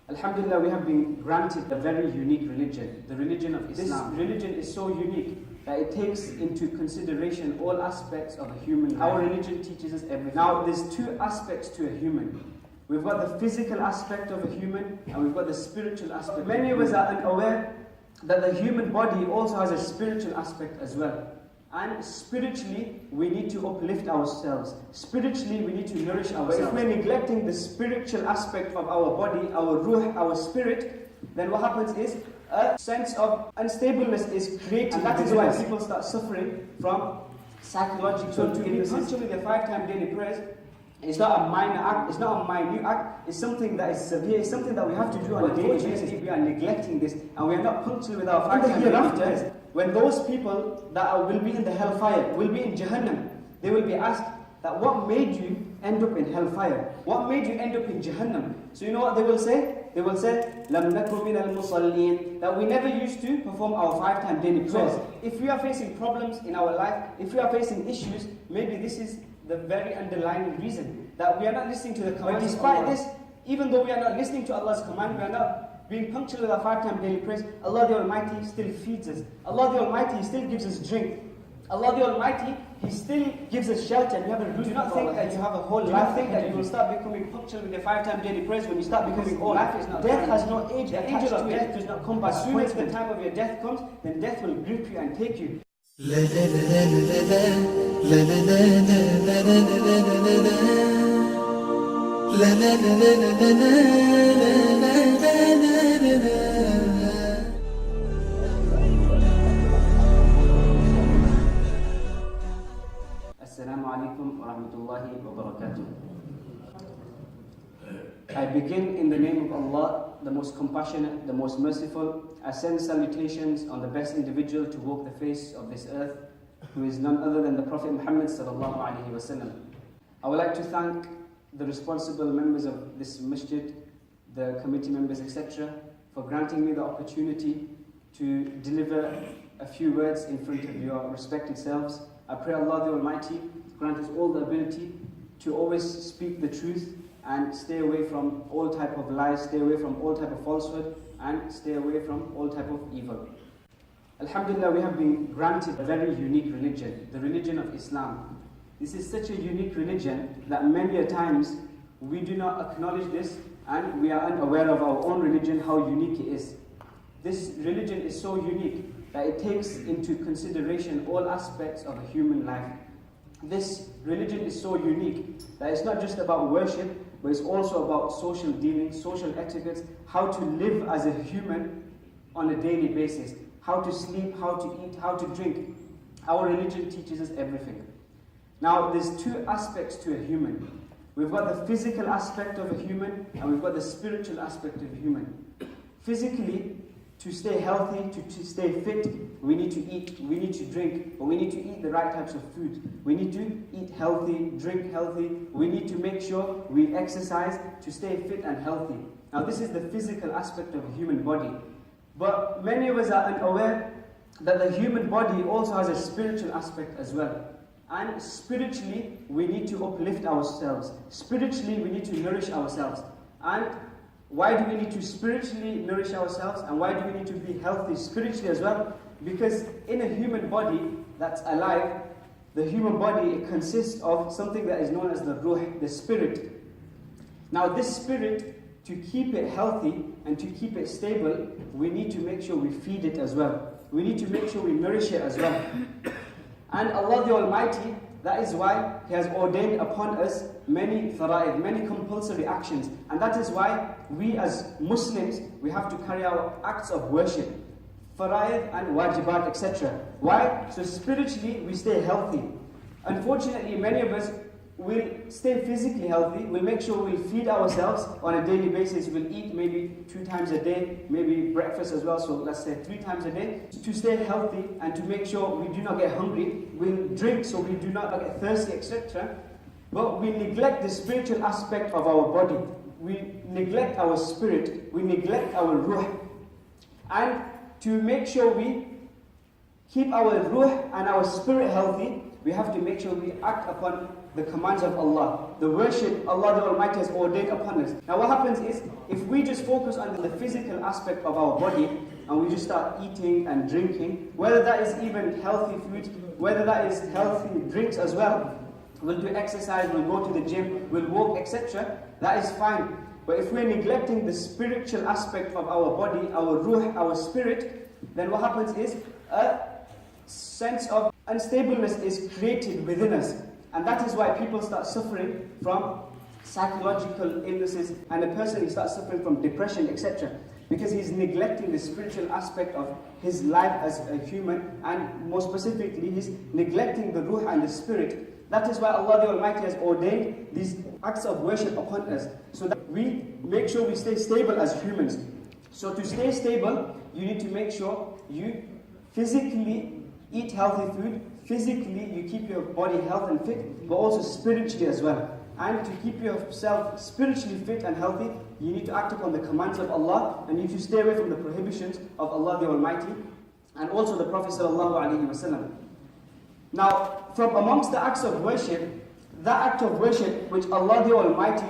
Alhamdulillah, we have been granted a very unique religion, the religion of Islam. This religion is so unique that it takes into consideration all aspects of a human life. Our religion teaches us everything. Now, there's two aspects to a human. We've got the physical aspect of a human, and we've got the spiritual aspect. Many of us are unaware that the human body also has a spiritual aspect as well. And spiritually, we need to uplift ourselves. Spiritually, we need to nourish ourselves. But if we're neglecting the spiritual aspect of our body, our ruh, our spirit, then what happens is a sense of unstableness is created. And that is why people start suffering from psychological illnesses. So to be punctual with the 5-time daily prayers, it's not a minor act, it's not a minute act, it's something that is severe, it's something that we have to do on a daily basis. We are neglecting this, and we are not punctual with our 5-time daily prayers. When those people that will be in the hellfire, will be in Jahannam, they will be asked that what made you end up in hellfire? What made you end up in Jahannam? So you know what they will say? They will say, لَمْ نَكُ مِنَ الْمُصَلِّينَ, that we never used to perform our 5-time daily prayers. So, if we are facing problems in our life, if we are facing issues, maybe this is the very underlying reason, that we are not listening to the command. But despite this, even though we are not listening to Allah's command, we are not being punctual with our 5-time daily prayers, Allah the Almighty still feeds us. Allah the Almighty still gives us drink. Allah the Almighty, He still gives us shelter. We have a roof. Do not think that you have a whole life. Do not think that you will start becoming punctual with your 5-time daily prayers when you start becoming old. Life is not death has no age. The angel of death does not come by. As soon as the time of your death comes, then death will grip you and take you. Assalamu alaikum wa rahmatullahi wa barakatuh. I begin in the name of Allah, the most compassionate, the most merciful. I send salutations on the best individual to walk the face of this earth, who is none other than the Prophet Muhammad sallallahu alaihi wasallam. I would like to thank the responsible members of this masjid, the committee members, etc., for granting me the opportunity to deliver a few words in front of your respected selves. I pray Allah the Almighty grant us all the ability to always speak the truth and stay away from all type of lies, stay away from all type of falsehood, and stay away from all type of evil. Alhamdulillah, we have been granted a very unique religion, the religion of Islam. This is such a unique religion that many a times we do not acknowledge this, and we are unaware of our own religion, how unique it is. This religion is so unique that it takes into consideration all aspects of a human life. This religion is so unique that it's not just about worship, but it's also about social dealings, social etiquettes, how to live as a human on a daily basis, how to sleep, how to eat, how to drink. Our religion teaches us everything. Now, there's two aspects to a human. We've got the physical aspect of a human, and we've got the spiritual aspect of a human. Physically, to stay healthy, to stay fit, we need to eat, we need to drink, but we need to eat the right types of food. We need to eat healthy, drink healthy, we need to make sure we exercise to stay fit and healthy. Now this is the physical aspect of a human body. But many of us are unaware that the human body also has a spiritual aspect as well. And spiritually, we need to uplift ourselves. Spiritually, we need to nourish ourselves. And why do we need to spiritually nourish ourselves, and why do we need to be healthy spiritually as well? Because in a human body that's alive, the human body, it consists of something that is known as the ruh, the spirit. Now this spirit, to keep it healthy and to keep it stable, we need to make sure we feed it as well. We need to make sure we nourish it as well. And Allah the Almighty, that is why He has ordained upon us many fara'id, many compulsory actions. And that is why we as Muslims, we have to carry out acts of worship, fara'id and wajibat, etc. Why? So spiritually, we stay healthy. Unfortunately, many of us will stay physically healthy, we'll make sure we'll feed ourselves on a daily basis, we'll eat maybe 2 times a day, maybe breakfast as well, so let's say 3 times a day. To stay healthy and to make sure we do not get hungry, we'll drink so we do not get thirsty, etc. But we neglect the spiritual aspect of our body. We neglect our spirit, we neglect our ruh. And to make sure we keep our ruh and our spirit healthy, we have to make sure we act upon the commands of Allah, the worship Allah the Almighty has ordained upon us. Now what happens is, if we just focus on the physical aspect of our body, and we just start eating and drinking, whether that is even healthy food, whether that is healthy drinks as well, we'll do exercise, we'll go to the gym, we'll walk, etc., that is fine. But if we're neglecting the spiritual aspect of our body, our ruh, our spirit, then what happens is a sense of unstableness is created within us. And that is why people start suffering from psychological illnesses, and a person starts suffering from depression, etc. Because he's neglecting the spiritual aspect of his life as a human, and more specifically, he's neglecting the ruh and the spirit. That is why Allah the Almighty has ordained these acts of worship upon us, so that we make sure we stay stable as humans. So to stay stable, you need to make sure you physically eat healthy food, physically you keep your body healthy and fit, but also spiritually as well. And to keep yourself spiritually fit and healthy, you need to act upon the commands of Allah, and you need to stay away from the prohibitions of Allah the Almighty, and also the Prophet ﷺ. Now, from amongst the acts of worship, that act of worship which Allah the Almighty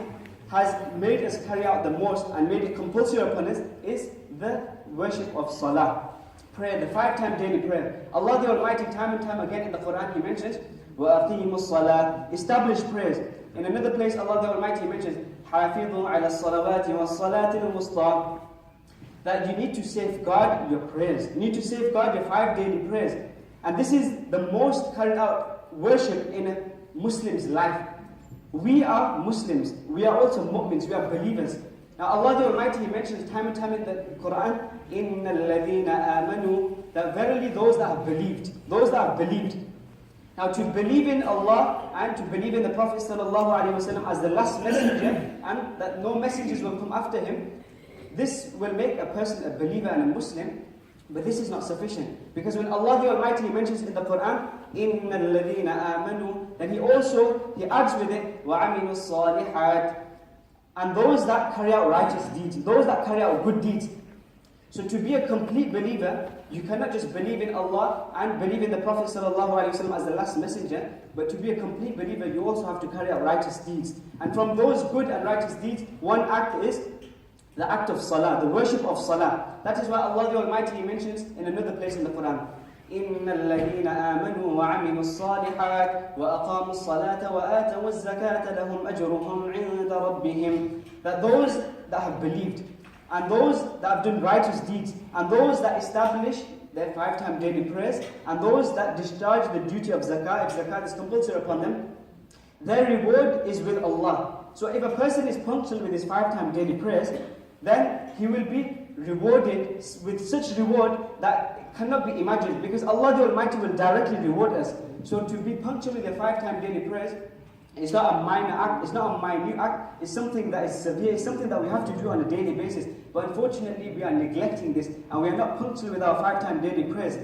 has made us carry out the most and made it compulsory upon us is the worship of salah. Prayer, the 5-time daily prayer. Allah the Almighty, time and time again in the Quran, He mentions, وَأَقِيمُوا الصَّلَاةِ, establish prayers. In another place, Allah the Almighty mentions, حَافِظُوا عَلَى الصَّلَوَاتِ وَالصَّلَاةِ الْوُسْطَى, that you need to safeguard your prayers. You need to safeguard your 5 daily prayers. And this is the most carried out worship in a Muslim's life. We are Muslims. We are also mu'mins. We are believers. Now Allah the Almighty, He mentions time and time in the Quran, إِنَّ الَّذِينَ آمَنُوا, that verily those that have believed. Those that have believed. Now to believe in Allah and to believe in the Prophet ﷺ as the last messenger, and that no messengers will come after him, this will make a person a believer and a Muslim. But this is not sufficient. Because when Allah the Almighty mentions in the Quran, إِنَّ الَّذِينَ آمَنُوا, then He adds with it, وَعَمِلُوا الصَّالِحَاتِ, and those that carry out righteous deeds, those that carry out good deeds. So to be a complete believer, you cannot just believe in Allah and believe in the Prophet ﷺ as the last messenger, but to be a complete believer, you also have to carry out righteous deeds. And from those good and righteous deeds, one act is the act of salah, the worship of salah. That is why Allah the Almighty mentions in another place in the Quran, إِنَّ الَّذِينَ آمَنُوا وَعَمِلُوا الصَّالِحَاتِ وَأَقَامُوا الصَّلَاةَ وَآتَوُا الزَّكَاةَ لَهُمْ أَجْرُهُمْ عِنْدَ رَبِّهِمْ, that those that have believed, and those that have done righteous deeds, and those that establish their 5-time daily prayers, and those that discharge the duty of zakah, if zakah is compulsory upon them, their reward is with Allah. So if a person is punctual with his 5-time daily prayers, then he will be rewarded with such reward that cannot be imagined, because Allah the Almighty will directly reward us. So to be punctual with your 5-time daily prayers, it's not a minor act, it's not a minute act, it's something that is severe, it's something that we have to do on a daily basis. But unfortunately, we are neglecting this, and we are not punctual with our 5-time daily prayers.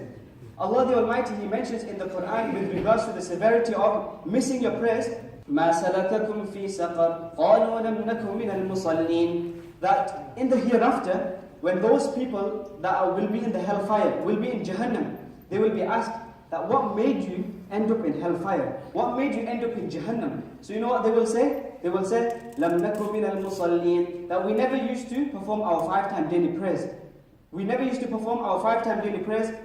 Allah the Almighty, He mentions in the Quran with regards to the severity of missing your prayers, مَا سَلَكَكُمْ فِي سَقَرٍ قَالُوا لَمْ نَكُ مِنَ الْمُصَلِّينَ, that in the hereafter, when those people that will be in the hellfire, will be in Jahannam, they will be asked that what made you end up in hellfire? What made you end up in Jahannam? So you know what they will say? They will say, لَمْ نَكُ مِنَ الْمُصَلِّينَ, that we never used to perform our 5-time daily prayers. We never used to perform our 5-time daily prayers,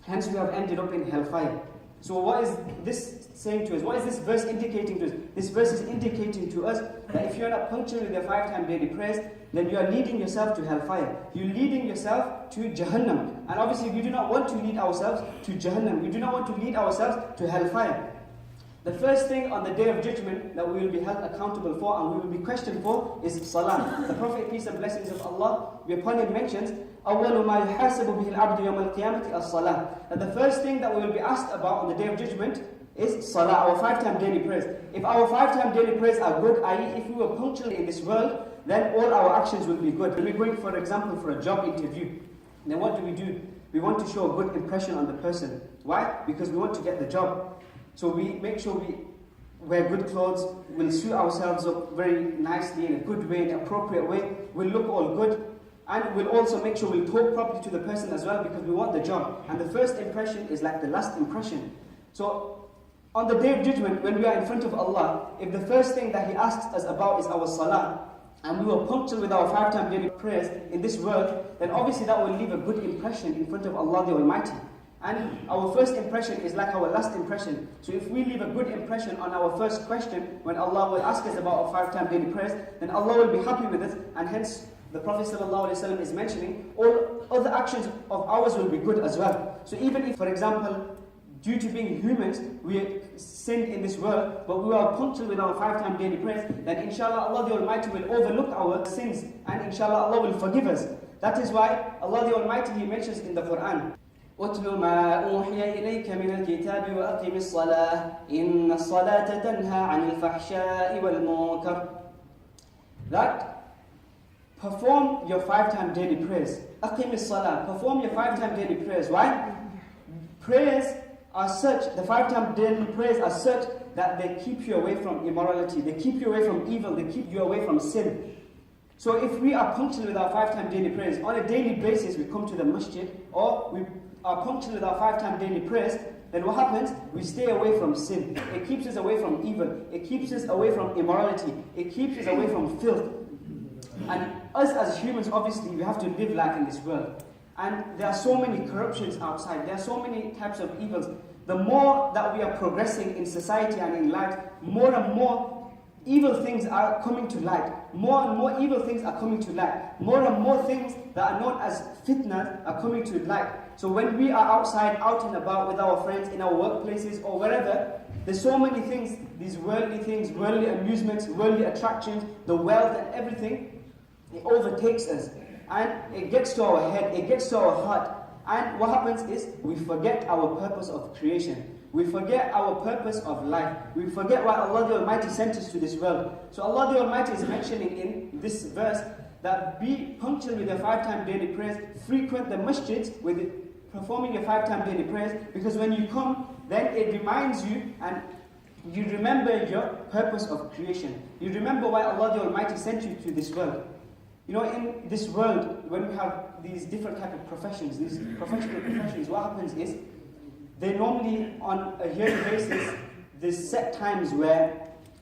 hence we have ended up in hellfire. So what is this saying to us? What is this verse indicating to us? This verse is indicating to us that if you are not punctual with your 5-time daily prayers, then you are leading yourself to hellfire. You're leading yourself to Jahannam. And obviously we do not want to lead ourselves to Jahannam. We do not want to lead ourselves to hellfire. The first thing on the Day of Judgment that we will be held accountable for and we will be questioned for is salah. The Prophet, peace and blessings of Allah be upon him, mentions, أَوَّلُ مَا يُحَاسَبُ بِهِ الْعَبْدُ يَوْمَ الْقِيَامَةِ الصَّلَاةِ, that the first thing that we will be asked about on the Day of Judgment is salah, our 5-time daily prayers. If our 5-time daily prayers are good, i.e. if we were punctual in this world, then all our actions will be good. When we're going, for example, for a job interview, then what do? We want to show a good impression on the person. Why? Because we want to get the job. So we make sure we wear good clothes, we'll suit ourselves up very nicely in a good way, in an appropriate way, we'll look all good, and we'll also make sure we'll talk properly to the person as well, because we want the job. And the first impression is like the last impression. So on the Day of Judgment, when we are in front of Allah, if the first thing that He asks us about is our salah, and we were punctual with our 5-time daily prayers in this world, then obviously that will leave a good impression in front of Allah the Almighty. And our first impression is like our last impression. So if we leave a good impression on our first question, when Allah will ask us about our 5-time daily prayers, then Allah will be happy with us, and hence the Prophet ﷺ is mentioning all other actions of ours will be good as well. So even if, for example, due to being humans, we sinned in this world, but we are punctual with our 5-time daily prayers, then inshallah Allah the Almighty will overlook our sins, and inshallah Allah will forgive us. That is why Allah the Almighty, He mentions in the Quran, أُتْلُ مَا أُوحِيَ إِلَيْكَ مِنَ الْكِتَابِ وَأَقِمِ الصَّلَاةَ إِنَّ الصَّلَاةَ تَنْهَى عَنِ الْفَحْشَاءِ وَالْمُنكَرِ. That perform your 5-time daily prayers. أَقِمِ الصَّلَاةِ. Perform your 5-time daily prayers. Why? Prayers are such, the 5-time daily prayers are such that they keep you away from immorality, they keep you away from evil, they keep you away from sin. So if we are punctual with our 5-time daily prayers, on a daily basis we come to the masjid, or we are punctual with our 5-time daily prayers, then what happens? We stay away from sin. It keeps us away from evil. It keeps us away from immorality. It keeps us away from filth. And us as humans, obviously, we have to live life in this world. And there are so many corruptions outside. There are so many types of evils. The more that we are progressing in society and in life, more and more evil things are coming to light. More and more evil things are coming to light. More and more things that are known as fitna are coming to light. So when we are outside, out and about with our friends, in our workplaces or wherever, there's so many things, these worldly things, worldly amusements, worldly attractions, the wealth and everything, it overtakes us. And it gets to our head, it gets to our heart. And what happens is, we forget our purpose of creation. We forget our purpose of life. We forget why Allah the Almighty sent us to this world. So Allah the Almighty is mentioning in this verse that be punctual with your 5-time daily prayers, frequent the masjids with performing your 5-time daily prayers, because when you come, then it reminds you and you remember your purpose of creation. You remember why Allah the Almighty sent you to this world. You know, in this world, when we have these different type of professions, these professional professions, what happens is, they normally, on a yearly basis, there's set times where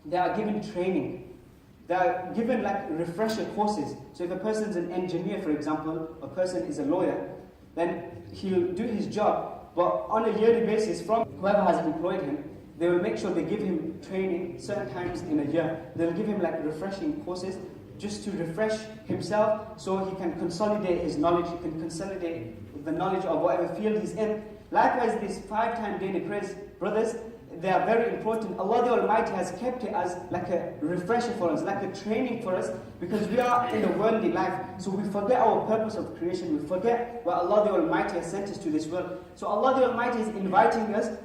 they are given training. They are given like refresher courses. So if a person's an engineer, for example, a person is a lawyer, then he'll do his job, but on a yearly basis, from whoever has employed him, they will make sure they give him training certain times in a year. They'll give him like refreshing courses, just to refresh himself so he can consolidate his knowledge, he can consolidate the knowledge of whatever field he's in. Likewise, these 5-time daily prayers, brothers, they are very important. Allah the Almighty has kept it as like a refresher for us, like a training for us, because we are in the worldly life. So we forget our purpose of creation, we forget why Allah the Almighty has sent us to this world. So Allah the Almighty is inviting us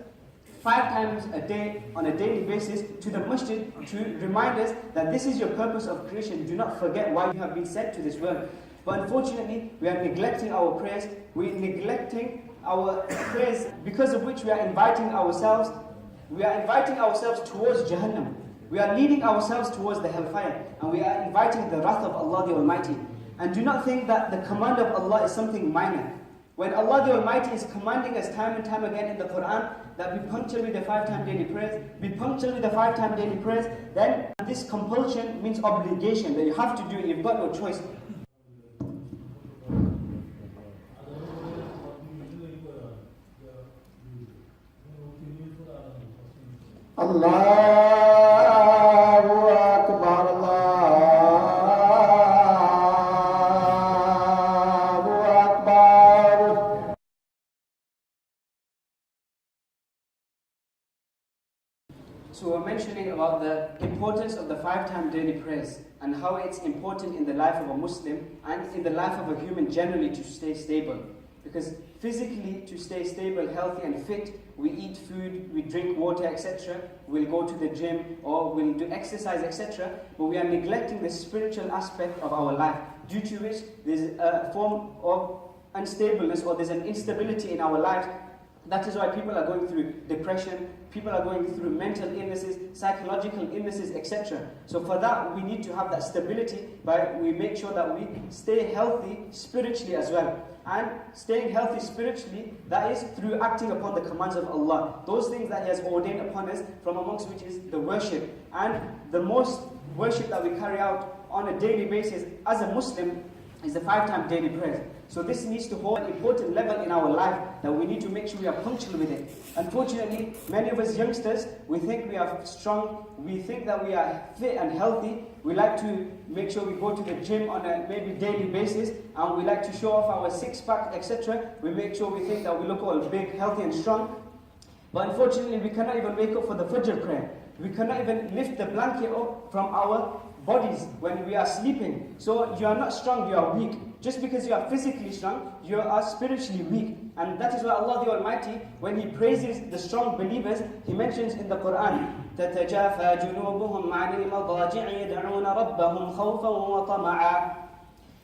5 times a day, on a daily basis, to the masjid to remind us that this is your purpose of creation. Do not forget why you have been sent to this world. But unfortunately, we are neglecting our prayers. We are neglecting our prayers, because of which we are inviting ourselves. We are inviting ourselves towards Jahannam. We are leading ourselves towards the hellfire. And we are inviting the wrath of Allah the Almighty. And do not think that the command of Allah is something minor. When Allah the Almighty is commanding us time and time again in the Quran that be punctual with the 5-time daily prayers, be punctual with the 5-time daily prayers, then this compulsion means obligation, that you have to do it, you've got no choice. Allahu Akbar, Allahu Akbar. So we're mentioning about the importance of the 5-time daily prayers and how it's important in the life of a Muslim and in the life of a human generally to stay stable. Because physically, to stay stable, healthy and fit, we eat food, we drink water, etc. We'll go to the gym or we'll do exercise, etc. But we are neglecting the spiritual aspect of our life, due to which there's a form of unstableness or there's an instability in our life. That is why people are going through depression, people are going through mental illnesses, psychological illnesses, etc. So for that, we need to have that stability by we make sure that we stay healthy spiritually as well. And staying healthy spiritually, that is through acting upon the commands of Allah. Those things that He has ordained upon us, from amongst which is the worship. And the most worship that we carry out on a daily basis as a Muslim is the 5-time daily prayers. So this needs to hold an important level in our life that we need to make sure we are punctual with it. Unfortunately, many of us youngsters, we think we are strong, we think that we are fit and healthy. We like to make sure we go to the gym on a maybe daily basis, and we like to show off our six-pack, etc. We make sure we think that we look all big, healthy and strong. But unfortunately, we cannot even wake up for the Fajr prayer. We cannot even lift the blanket up from our bodies when we are sleeping. So you are not strong, you are weak. Just because you are physically strong, you are spiritually weak. And that is why Allah the Almighty, when He praises the strong believers, He mentions in the Quran, تَتَجَافَى جُنُوبُهُمْ عَنِ الْمَضَاجِعِ يَدْعُونَ رَبَّهُمْ خَوْفًا وَطَمَعًا.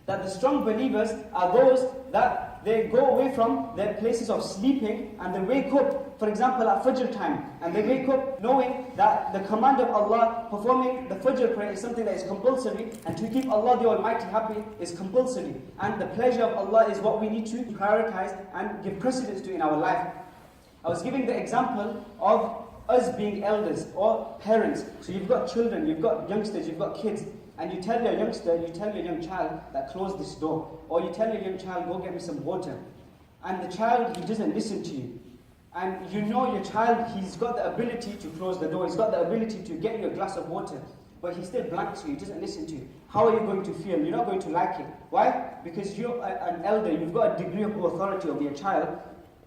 That the strong believers are those that they go away from their places of sleeping and they wake up, for example, at Fajr time, and they wake up knowing that the command of Allah, performing the Fajr prayer, is something that is compulsory, and to keep Allah the Almighty happy is compulsory. And the pleasure of Allah is what we need to prioritize and give precedence to in our life. I was giving the example of us being elders or parents. So you've got children, you've got youngsters, you've got kids. And you tell your youngster, you tell your young child that close this door. Or you tell your young child, go get me some water. And the child, he doesn't listen to you. And you know your child, he's got the ability to close the door. He's got the ability to get you a glass of water. But he still blanks you, he doesn't listen to you. How are you going to feel? You're not going to like it. Why? Because you're an elder, you've got a degree of authority over your child.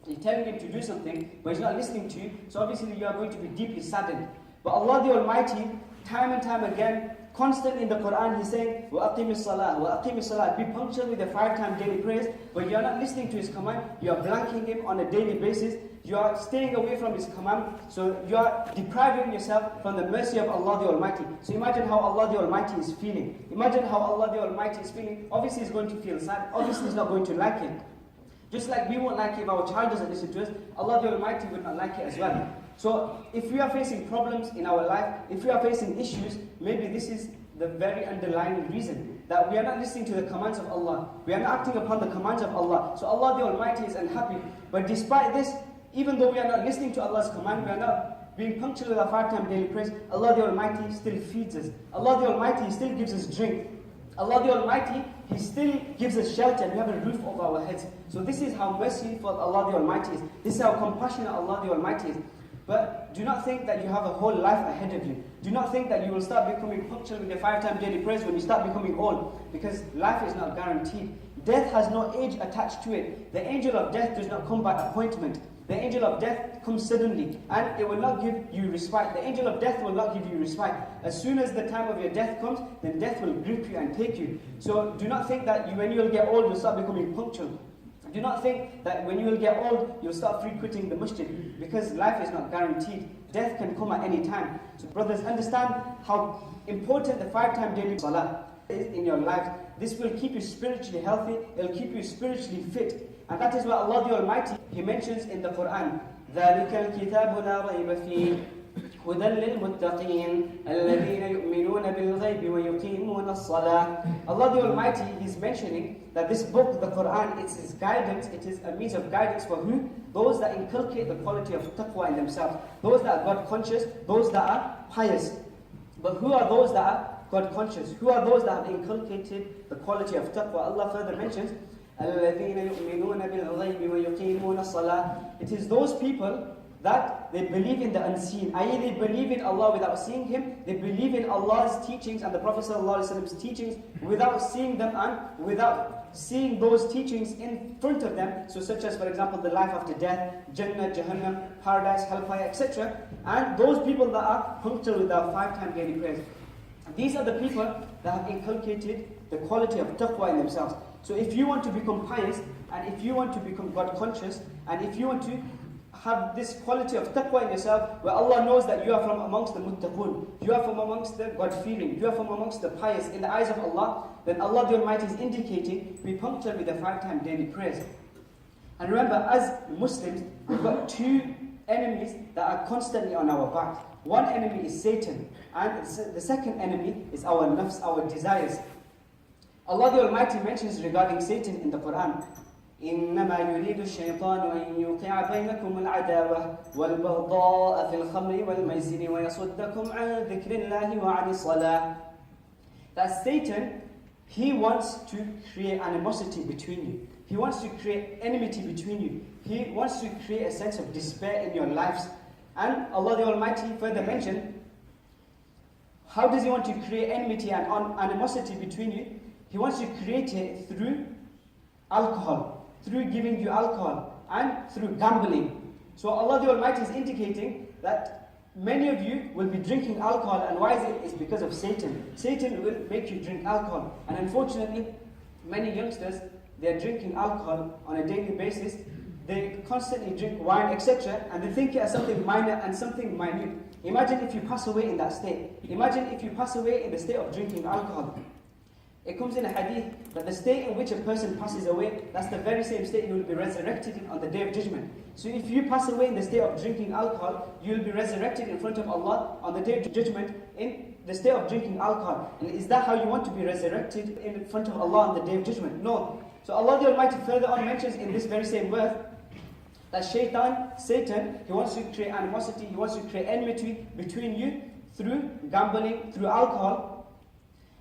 You're telling him to do something, but he's not listening to you. So obviously you are going to be deeply saddened. But Allah the Almighty, time and time again, constantly in the Quran, He's saying, وَأَقِيمِ الصَّلَاةِ وَأَقِيمِ الصَّلَاةِ. Be punctual with the 5-time daily prayers, but you're not listening to His command, you are blanking Him on a daily basis, you are staying away from His command, so you are depriving yourself from the mercy of Allah the Almighty. So imagine how Allah the Almighty is feeling. Imagine how Allah the Almighty is feeling. Obviously He's going to feel sad, obviously He's not going to like it. Just like we won't like it if our child doesn't listen to us, Allah the Almighty would not like it as well. So if we are facing problems in our life, if we are facing issues, maybe this is the very underlying reason, that we are not listening to the commands of Allah. We are not acting upon the commands of Allah. So Allah the Almighty is unhappy. But despite this, even though we are not listening to Allah's command, we are not being punctual with our 5-time daily prayers, Allah the Almighty still feeds us. Allah the Almighty still gives us drink. Allah the Almighty, He still gives us shelter and we have a roof over our heads. So this is how merciful Allah the Almighty is. This is how compassionate Allah the Almighty is. But do not think that you have a whole life ahead of you. Do not think that you will start becoming punctual with your 5-time daily prayers when you start becoming old. Because life is not guaranteed. Death has no age attached to it. The angel of death does not come by appointment. The angel of death comes suddenly and it will not give you respite. The angel of death will not give you respite. As soon as the time of your death comes, then death will grip you and take you. So do not think that when you will get old, you'll start becoming punctual. Do not think that when you will get old, you'll start frequenting the masjid, because life is not guaranteed. Death can come at any time. So brothers, understand how important the 5-time daily salah is in your life. This will keep you spiritually healthy, it will keep you spiritually fit. And that is why Allah the Almighty, He mentions in the Quran, ذَلِكَ الْكِتَابُ لَا رَيْبَ فِيهِ هُدًى لِلْمُتَّقِينَ الَّذِينَ يُؤْمِنُونَ بِالْغَيْبِ وَيُقِيمُونَ الصَّلَاةِ. Allah the Almighty is mentioning that this book, the Quran, it is guidance, it is a means of guidance for who? Those that inculcate the quality of taqwa in themselves. Those that are God conscious, those that are pious. But who are those that are God conscious? Who are those that have inculcated the quality of taqwa? Allah further mentions, الَّذِينَ يُؤْمِنُونَ بِالْغَيْبِ وَيُقِيمُونَ الصَّلَاةِ. It is those people that they believe in the unseen, i.e. they believe in Allah without seeing Him, they believe in Allah's teachings and the Prophet ﷺ's teachings without seeing them and without seeing those teachings in front of them, so such as for example the life after death, Jannah, Jahannam, Paradise, Hellfire, etc. And those people that are punctual with their 5-time daily prayers. These are the people that have inculcated the quality of taqwa in themselves. So if you want to become pious, and if you want to become God conscious, and if you want to have this quality of taqwa in yourself, where Allah knows that you are from amongst the muttaqun, you are from amongst the God-fearing, you are from amongst the pious in the eyes of Allah, then Allah the Almighty is indicating, be punctual with the 5-time daily prayers. And remember, as Muslims, we've got two enemies that are constantly on our back. One enemy is Satan, and the second enemy is our nafs, our desires. Allah the Almighty mentions regarding Satan in the Quran, إنما يريد الشيطان أن يوقع بينكم العداوة والبغضاء في الخمر والميسر ويصدكم عن ذكر الله وعن الصلاة. That Satan, he wants to create animosity between you. He wants to create enmity between you. He wants to create a sense of despair in your lives. And Allah the Almighty further mentioned, how does He want to create enmity and animosity between you? He wants to create it through alcohol, through giving you alcohol, and through gambling. So Allah the Almighty is indicating that many of you will be drinking alcohol, and why is it? It's because of Satan. Satan will make you drink alcohol. And unfortunately, many youngsters, they're drinking alcohol on a daily basis. They constantly drink wine, etc. And they think it as something minor and something minute. Imagine if you pass away in that state. Imagine if you pass away in the state of drinking alcohol. It comes in a hadith that the state in which a person passes away, that's the very same state he will be resurrected in on the Day of Judgment. So if you pass away in the state of drinking alcohol, you will be resurrected in front of Allah on the Day of Judgment in the state of drinking alcohol. And is that how you want to be resurrected in front of Allah on the Day of Judgment? No. So Allah the Almighty further on mentions in this very same verse that Satan, he wants to create animosity, he wants to create enmity between you through gambling, through alcohol.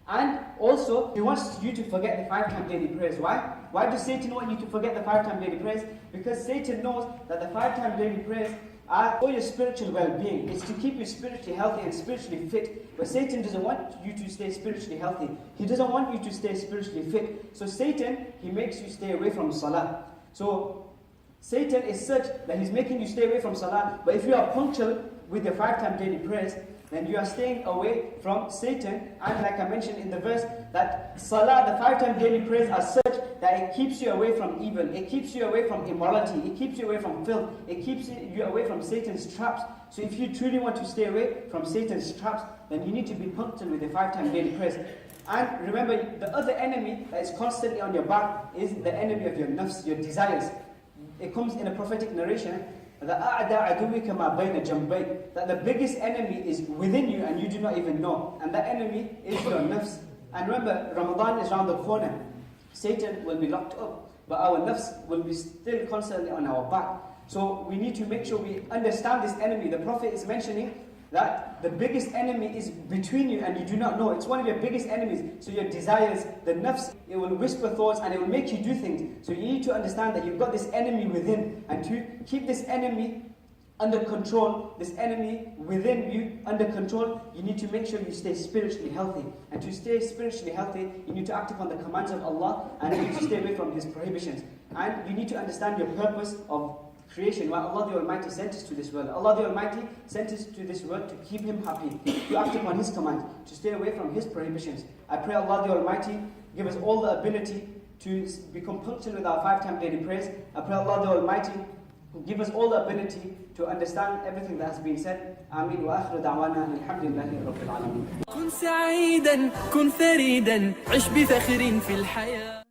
And also, he wants you to forget the 5-time daily prayers. Why? Why does Satan want you to forget the 5-time daily prayers? Because Satan knows that the 5-time daily prayers are for your spiritual well-being. It's to keep you spiritually healthy and spiritually fit. But Satan doesn't want you to stay spiritually healthy. He doesn't want you to stay spiritually fit. So Satan, he makes you stay away from salah. So Satan is such that he's making you stay away from salah. But if you are punctual with your 5-time daily prayers, then you are staying away from Satan. And like I mentioned in the verse, that salah, the 5-time daily prayers are such that it keeps you away from evil, it keeps you away from immorality, it keeps you away from filth, it keeps you away from Satan's traps. So if you truly want to stay away from Satan's traps, then you need to be punctual with the 5-time daily prayers. And remember, the other enemy that is constantly on your back is the enemy of your nafs, your desires. It comes in a prophetic narration that the biggest enemy is within you and you do not even know. And that enemy is your nafs. And remember, Ramadan is around the corner. Satan will be locked up, but our nafs will be still constantly on our back. So we need to make sure we understand this enemy. The Prophet is mentioning that the biggest enemy is between you and you do not know. It's one of your biggest enemies. So your desires, the nafs, it will whisper thoughts and it will make you do things. So you need to understand that you've got this enemy within, and to keep this enemy under control, this enemy within you under control, you need to make sure you stay spiritually healthy. And to stay spiritually healthy, you need to act upon the commands of Allah and you need to stay away from His prohibitions. And you need to understand your purpose of creation, why Allah the Almighty sent us to this world. Allah the Almighty sent us to this world to keep Him happy, to act upon His commands, to stay away from His prohibitions. I pray Allah the Almighty give us all the ability to become punctual with our 5-time daily prayers. I pray Allah the Almighty give us all the ability to understand everything that has been said. Ameen wa akhiru da'wana alhamdulillahi rabbil alameen. كن سعيدا كن فريدا عش بفخر في الحياة.